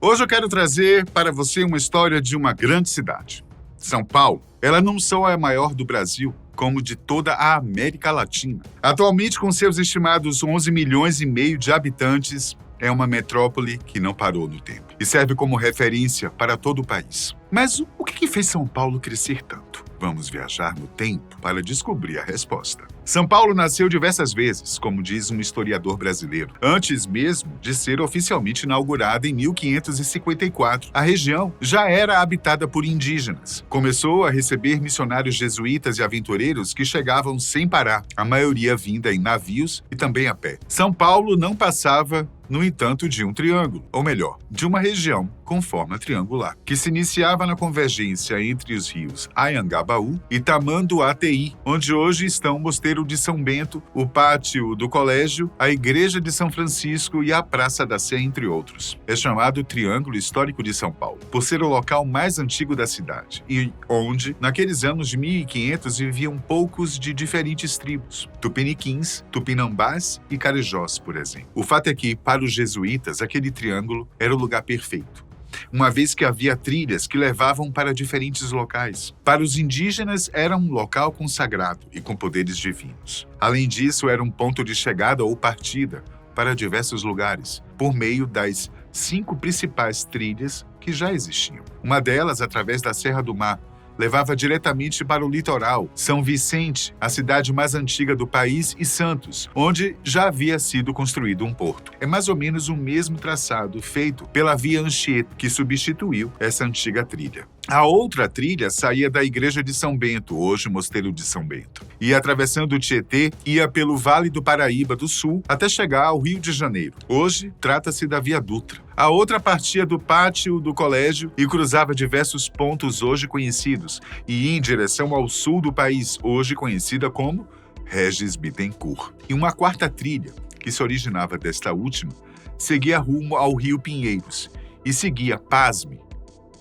Hoje eu quero trazer para você uma história de uma grande cidade. São Paulo. Ela não só é a maior do Brasil, como de toda a América Latina. Atualmente, com seus estimados 11 milhões e meio de habitantes, é uma metrópole que não parou no tempo e serve como referência para todo o país. Mas o que fez São Paulo crescer tanto? Vamos viajar no tempo para descobrir a resposta. São Paulo nasceu diversas vezes, como diz um historiador brasileiro. Antes mesmo de ser oficialmente inaugurada em 1554, a região já era habitada por indígenas. Começou a receber missionários jesuítas e aventureiros que chegavam sem parar, a maioria vinda em navios e também a pé. São Paulo não passava, no entanto, de um triângulo, ou melhor, de uma região com forma triangular, que se iniciava na convergência entre os rios Anhangabaú e Tamanduateí, onde hoje estão o Mosteiro de São Bento, o Pátio do Colégio, a Igreja de São Francisco e a Praça da Sé, entre outros. É chamado Triângulo Histórico de São Paulo, por ser o local mais antigo da cidade, e onde, naqueles anos de 1500, viviam poucos de diferentes tribos, tupiniquins, tupinambás e carijós, por exemplo. O fato é que, para os jesuítas, aquele triângulo era o lugar perfeito, uma vez que havia trilhas que levavam para diferentes locais. Para os indígenas, era um local consagrado e com poderes divinos. Além disso, era um ponto de chegada ou partida para diversos lugares, por meio das 5 principais trilhas que já existiam. Uma delas, através da Serra do Mar, levava diretamente para o litoral, São Vicente, a cidade mais antiga do país, e Santos, onde já havia sido construído um porto. É mais ou menos o mesmo traçado feito pela Via Anchieta, que substituiu essa antiga trilha. A outra trilha saía da Igreja de São Bento, hoje Mosteiro de São Bento, e atravessando o Tietê, ia pelo Vale do Paraíba do Sul até chegar ao Rio de Janeiro. Hoje, trata-se da Via Dutra. A outra partia do Pátio do Colégio e cruzava diversos pontos hoje conhecidos e ia em direção ao sul do país, hoje conhecida como Regis Bittencourt. E uma quarta trilha, que se originava desta última, seguia rumo ao Rio Pinheiros e seguia, pasme,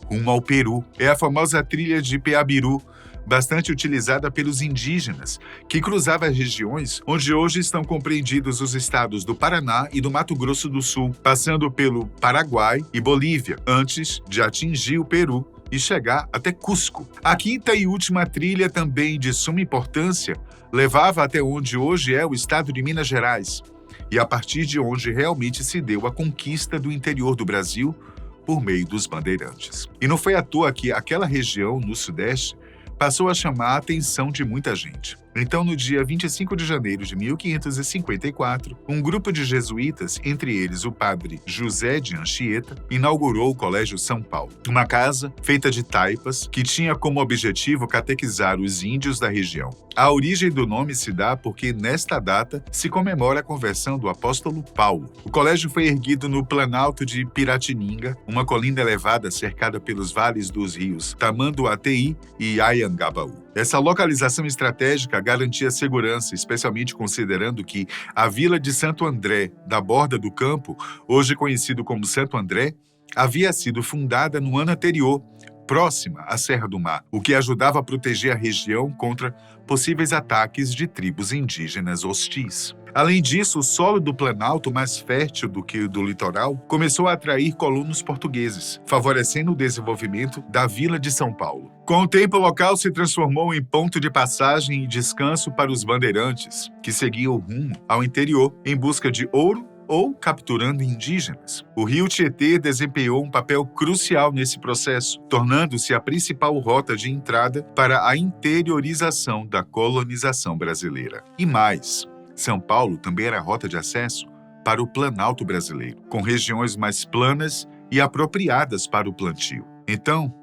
rumo ao Peru. É a famosa trilha de Peabiru, bastante utilizada pelos indígenas, que cruzava as regiões onde hoje estão compreendidos os estados do Paraná e do Mato Grosso do Sul, passando pelo Paraguai e Bolívia, antes de atingir o Peru e chegar até Cusco. A quinta e última trilha, também de suma importância, levava até onde hoje é o estado de Minas Gerais, e a partir de onde realmente se deu a conquista do interior do Brasil por meio dos bandeirantes. E não foi à toa que aquela região no Sudeste passou a chamar a atenção de muita gente. Então, no dia 25 de janeiro de 1554, um grupo de jesuítas, entre eles o padre José de Anchieta, inaugurou o Colégio São Paulo, uma casa feita de taipas que tinha como objetivo catequizar os índios da região. A origem do nome se dá porque, nesta data, se comemora a conversão do apóstolo Paulo. O colégio foi erguido no Planalto de Piratininga, uma colina elevada cercada pelos vales dos rios Tamanduateí e Anhangabaú. Essa localização estratégica garantia segurança, especialmente considerando que a vila de Santo André, da Borda do Campo, hoje conhecido como Santo André, havia sido fundada no ano anterior, próxima à Serra do Mar, o que ajudava a proteger a região contra possíveis ataques de tribos indígenas hostis. Além disso, o solo do Planalto, mais fértil do que o do litoral, começou a atrair colonos portugueses, favorecendo o desenvolvimento da vila de São Paulo. Com o tempo, o local se transformou em ponto de passagem e descanso para os bandeirantes, que seguiam rumo ao interior em busca de ouro ou capturando indígenas. O rio Tietê desempenhou um papel crucial nesse processo, tornando-se a principal rota de entrada para a interiorização da colonização brasileira. E mais, São Paulo também era a rota de acesso para o Planalto brasileiro, com regiões mais planas e apropriadas para o plantio. Então,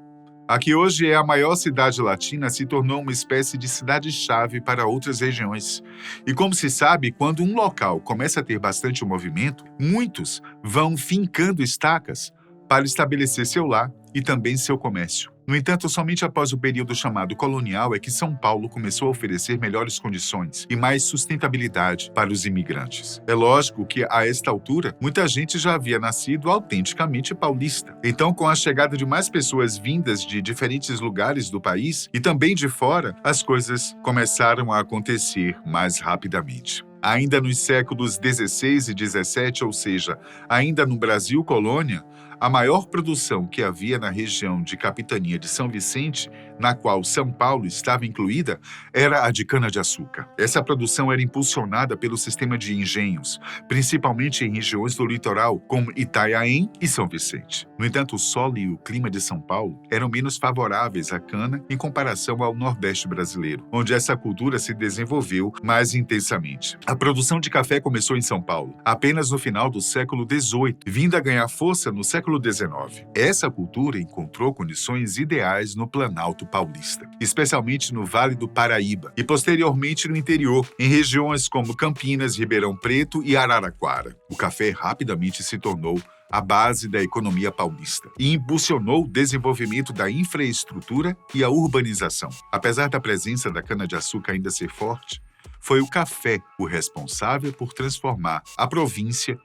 a que hoje é a maior cidade latina se tornou uma espécie de cidade-chave para outras regiões. E como se sabe, quando um local começa a ter bastante movimento, muitos vão fincando estacas para estabelecer seu lar e também seu comércio. No entanto, somente após o período chamado colonial é que São Paulo começou a oferecer melhores condições e mais sustentabilidade para os imigrantes. É lógico que, a esta altura, muita gente já havia nascido autenticamente paulista. Então, com a chegada de mais pessoas vindas de diferentes lugares do país e também de fora, as coisas começaram a acontecer mais rapidamente. Ainda nos séculos XVI e XVII, ou seja, ainda no Brasil colônia, A maior produção que havia na região de capitania de São Vicente, na qual São Paulo estava incluída, era a de cana-de-açúcar. Essa produção era impulsionada pelo sistema de engenhos, principalmente em regiões do litoral, como Itanhaém e São Vicente. No entanto, o solo e o clima de São Paulo eram menos favoráveis à cana em comparação ao Nordeste brasileiro, onde essa cultura se desenvolveu mais intensamente. A produção de café começou em São Paulo apenas no final do século XVIII, vindo a ganhar força no século XIX. Essa cultura encontrou condições ideais no Planalto Paulista, especialmente no Vale do Paraíba e posteriormente no interior, em regiões como Campinas, Ribeirão Preto e Araraquara. O café rapidamente se tornou a base da economia paulista e impulsionou o desenvolvimento da infraestrutura e a urbanização. Apesar da presença da cana-de-açúcar ainda ser forte, foi o café o responsável por transformar a província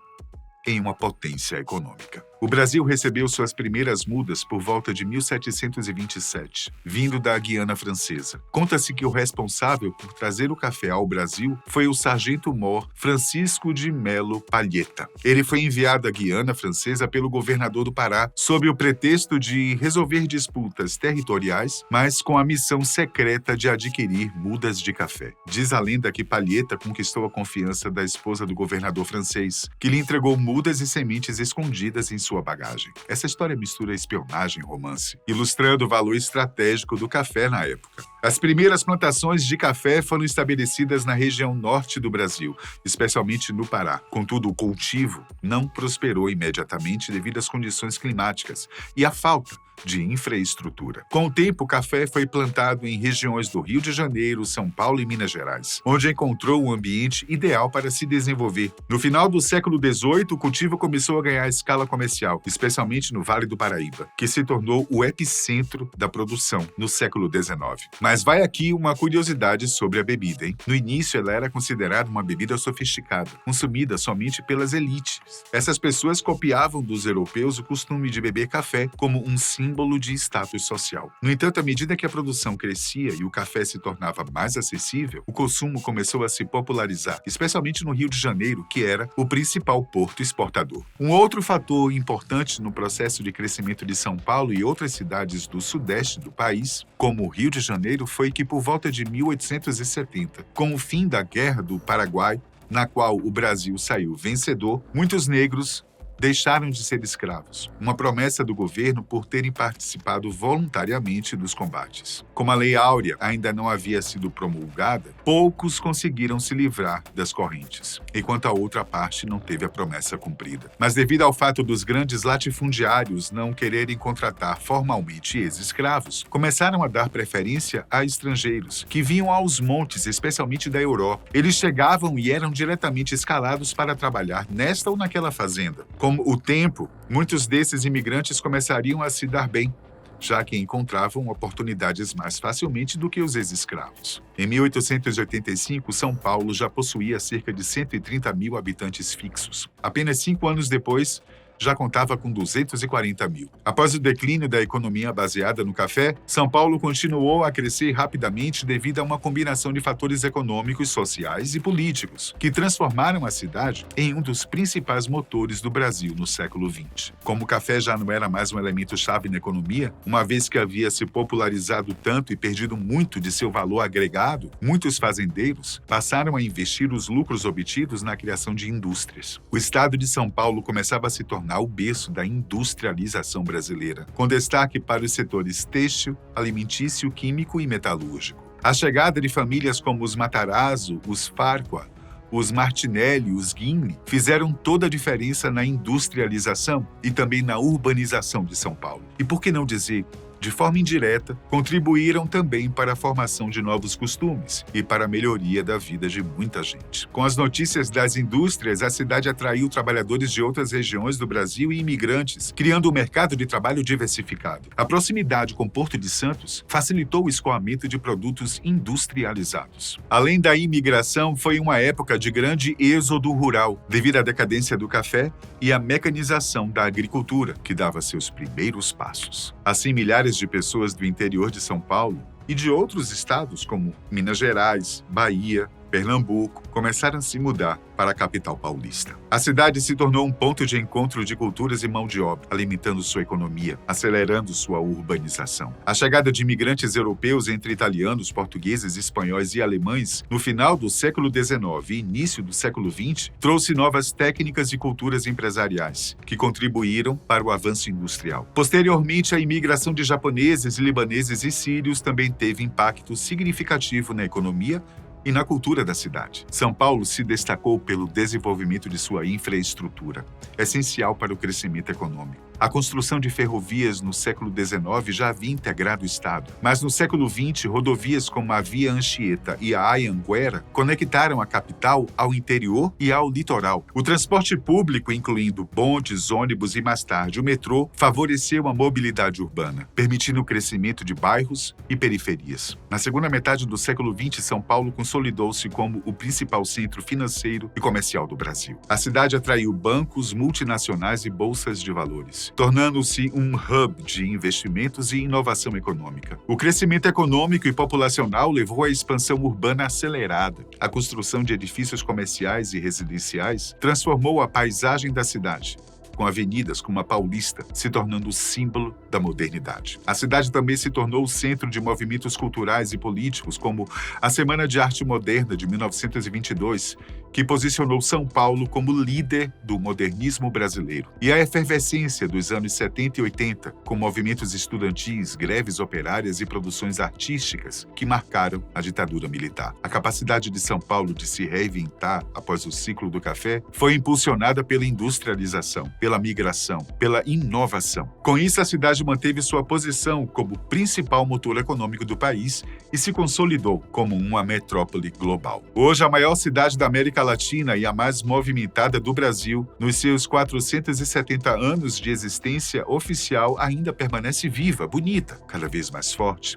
em uma potência econômica. O Brasil recebeu suas primeiras mudas por volta de 1727, vindo da Guiana Francesa. Conta-se que o responsável por trazer o café ao Brasil foi o sargento-mor Francisco de Melo Palheta. Ele foi enviado à Guiana Francesa pelo governador do Pará, sob o pretexto de resolver disputas territoriais, mas com a missão secreta de adquirir mudas de café. Diz a lenda que Palheta conquistou a confiança da esposa do governador francês, que lhe entregou mudas e sementes escondidas em sua bagagem. Essa história mistura espionagem e romance, ilustrando o valor estratégico do café na época. As primeiras plantações de café foram estabelecidas na região norte do Brasil, especialmente no Pará. Contudo, o cultivo não prosperou imediatamente devido às condições climáticas e à falta de infraestrutura. Com o tempo, o café foi plantado em regiões do Rio de Janeiro, São Paulo e Minas Gerais, onde encontrou um ambiente ideal para se desenvolver. No final do século XVIII, o cultivo começou a ganhar escala comercial, especialmente no Vale do Paraíba, que se tornou o epicentro da produção no século XIX. Mas vai aqui uma curiosidade sobre a bebida, hein? No início, ela era considerada uma bebida sofisticada, consumida somente pelas elites. Essas pessoas copiavam dos europeus o costume de beber café como um símbolo de status social. No entanto, à medida que a produção crescia e o café se tornava mais acessível, o consumo começou a se popularizar, especialmente no Rio de Janeiro, que era o principal porto exportador. Um outro fator importante no processo de crescimento de São Paulo e outras cidades do sudeste do país, como o Rio de Janeiro, foi que por volta de 1870, com o fim da Guerra do Paraguai, na qual o Brasil saiu vencedor, muitos negros deixaram de ser escravos, uma promessa do governo por terem participado voluntariamente dos combates. Como a Lei Áurea ainda não havia sido promulgada, poucos conseguiram se livrar das correntes, enquanto a outra parte não teve a promessa cumprida. Mas devido ao fato dos grandes latifundiários não quererem contratar formalmente ex-escravos, começaram a dar preferência a estrangeiros, que vinham aos montes, especialmente da Europa. Eles chegavam e eram diretamente escalados para trabalhar nesta ou naquela fazenda. Com o tempo, muitos desses imigrantes começariam a se dar bem, já que encontravam oportunidades mais facilmente do que os ex-escravos. Em 1885, São Paulo já possuía cerca de 130 mil habitantes fixos. Apenas 5 anos depois, já contava com 240 mil. Após o declínio da economia baseada no café, São Paulo continuou a crescer rapidamente devido a uma combinação de fatores econômicos, sociais e políticos, que transformaram a cidade em um dos principais motores do Brasil no século XX. Como o café já não era mais um elemento-chave na economia, uma vez que havia se popularizado tanto e perdido muito de seu valor agregado, muitos fazendeiros passaram a investir os lucros obtidos na criação de indústrias. O estado de São Paulo começava a se tornar o berço da industrialização brasileira, com destaque para os setores têxtil, alimentício, químico e metalúrgico. A chegada de famílias como os Matarazzo, os Farquhar, os Martinelli e os Guinle fizeram toda a diferença na industrialização e também na urbanização de São Paulo. E por que não dizer, de forma indireta, contribuíram também para a formação de novos costumes e para a melhoria da vida de muita gente. Com as notícias das indústrias, a cidade atraiu trabalhadores de outras regiões do Brasil e imigrantes, criando um mercado de trabalho diversificado. A proximidade com Porto de Santos facilitou o escoamento de produtos industrializados. Além da imigração, foi uma época de grande êxodo rural, devido à decadência do café e à mecanização da agricultura, que dava seus primeiros passos. Assim, milhares de pessoas do interior de São Paulo e de outros estados como Minas Gerais, Bahia, Pernambuco começaram a se mudar para a capital paulista. A cidade se tornou um ponto de encontro de culturas e mão de obra, alimentando sua economia, acelerando sua urbanização. A chegada de imigrantes europeus entre italianos, portugueses, espanhóis e alemães no final do século XIX e início do século XX trouxe novas técnicas e culturas empresariais, que contribuíram para o avanço industrial. Posteriormente, a imigração de japoneses, libaneses e sírios também teve impacto significativo na economia e na cultura da cidade. São Paulo se destacou pelo desenvolvimento de sua infraestrutura, essencial para o crescimento econômico. A construção de ferrovias no século XIX já havia integrado o estado, mas no século XX, rodovias como a Via Anchieta e a Anhanguera conectaram a capital ao interior e ao litoral. O transporte público, incluindo bondes, ônibus e mais tarde o metrô, favoreceu a mobilidade urbana, permitindo o crescimento de bairros e periferias. Na segunda metade do século XX, São Paulo consolidou-se como o principal centro financeiro e comercial do Brasil. A cidade atraiu bancos, multinacionais e bolsas de valores, tornando-se um hub de investimentos e inovação econômica. O crescimento econômico e populacional levou à expansão urbana acelerada. A construção de edifícios comerciais e residenciais transformou a paisagem da cidade, com avenidas como a Paulista se tornando o símbolo da modernidade. A cidade também se tornou o centro de movimentos culturais e políticos, como a Semana de Arte Moderna de 1922, que posicionou São Paulo como líder do modernismo brasileiro, e a efervescência dos anos 70 e 80, com movimentos estudantis, greves operárias e produções artísticas que marcaram a ditadura militar. A capacidade de São Paulo de se reinventar após o ciclo do café foi impulsionada pela industrialização, pela migração, pela inovação. Com isso, a cidade manteve sua posição como principal motor econômico do país e se consolidou como uma metrópole global. Hoje, a maior cidade da América Latina e a mais movimentada do Brasil, nos seus 470 anos de existência oficial, ainda permanece viva, bonita, cada vez mais forte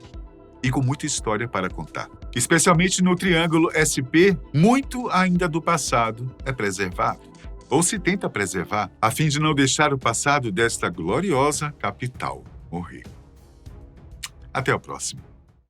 e com muita história para contar. Especialmente no Triângulo SP, muito ainda do passado é preservado, ou se tenta preservar, a fim de não deixar o passado desta gloriosa capital morrer. Até o próximo.